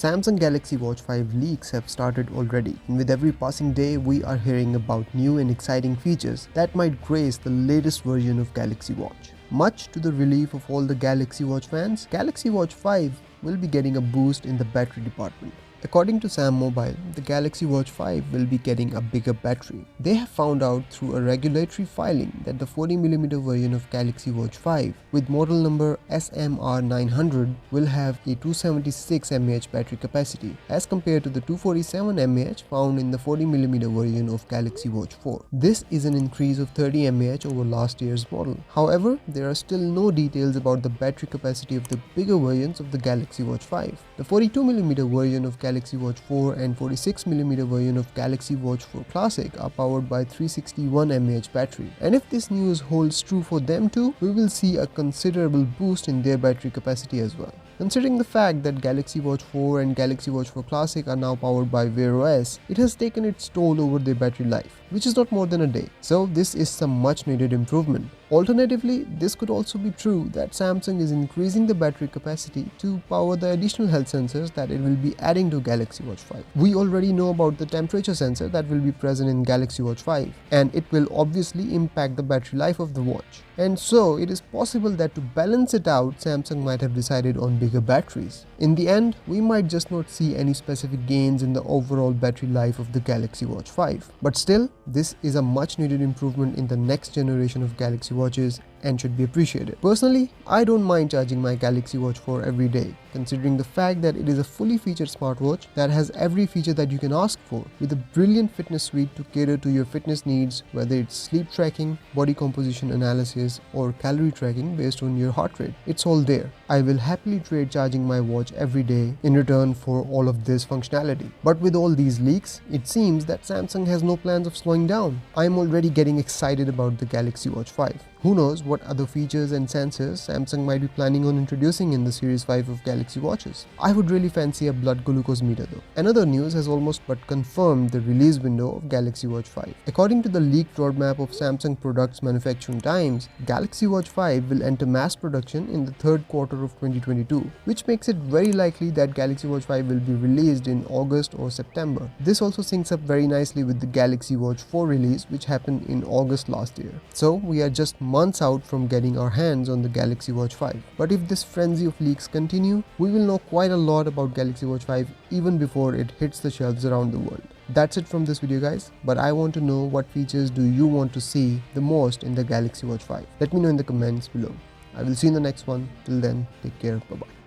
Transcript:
Samsung Galaxy Watch 5 leaks have started already, and with every passing day we are hearing about new and exciting features that might grace the latest version of Galaxy Watch. Much to the relief of all the Galaxy Watch fans, Galaxy Watch 5 will be getting a boost in the battery department. According to Sam Mobile, the Galaxy Watch 5 will be getting a bigger battery. They have found out through a regulatory filing that the 40mm version of Galaxy Watch 5 with model number SMR900 will have a 276 mAh battery capacity as compared to the 247 mAh found in the 40mm version of Galaxy Watch 4. This is an increase of 30 mAh over last year's model. However, there are still no details about the battery capacity of the bigger versions of the Galaxy Watch 5. The 42mm version of Galaxy Watch 4 and 46mm version of Galaxy Watch 4 Classic are powered by 361 mAh battery. And if this news holds true for them too, we will see a considerable boost in their battery capacity as well. Considering the fact that Galaxy Watch 4 and Galaxy Watch 4 Classic are now powered by Wear OS, it has taken its toll over their battery life, which is not more than a day. So this is some much needed improvement. Alternatively, this could also be true that Samsung is increasing the battery capacity to power the additional health sensors that it will be adding to Galaxy Watch 5. We already know about the temperature sensor that will be present in Galaxy Watch 5, and it will obviously impact the battery life of the watch. And so it is possible that to balance it out, Samsung might have decided on bigger batteries. In the end, we might just not see any specific gains in the overall battery life of the Galaxy Watch 5. But still, this is a much needed improvement in the next generation of Galaxy watches and should be appreciated. Personally, I don't mind charging my Galaxy Watch 4 every day, considering the fact that it is a fully featured smartwatch that has every feature that you can ask for, with a brilliant fitness suite to cater to your fitness needs, whether it's sleep tracking, body composition analysis, or calorie tracking based on your heart rate. It's all there. I will happily trade charging my watch every day in return for all of this functionality. But with all these leaks, it seems that Samsung has no plans of slowing down. I'm already getting excited about the Galaxy Watch 5. Who knows what other features and sensors Samsung might be planning on introducing in the Series 5 of Galaxy watches. I would really fancy a blood glucose meter though. Another news has almost but confirmed the release window of Galaxy Watch 5. According to the leaked roadmap of Samsung products manufacturing times, Galaxy Watch 5 will enter mass production in the third quarter of 2022, which makes it very likely that Galaxy Watch 5 will be released in August or September. This also syncs up very nicely with the Galaxy Watch 4 release, which happened in August last year. So we are just months out from getting our hands on the Galaxy Watch 5. But if this frenzy of leaks continue, we will know quite a lot about Galaxy Watch 5 even before it hits the shelves around the world. That's it from this video guys, but I want to know what features do you want to see the most in the Galaxy Watch 5. Let me know in the comments below. I will see you in the next one. Till then, take care. Bye bye.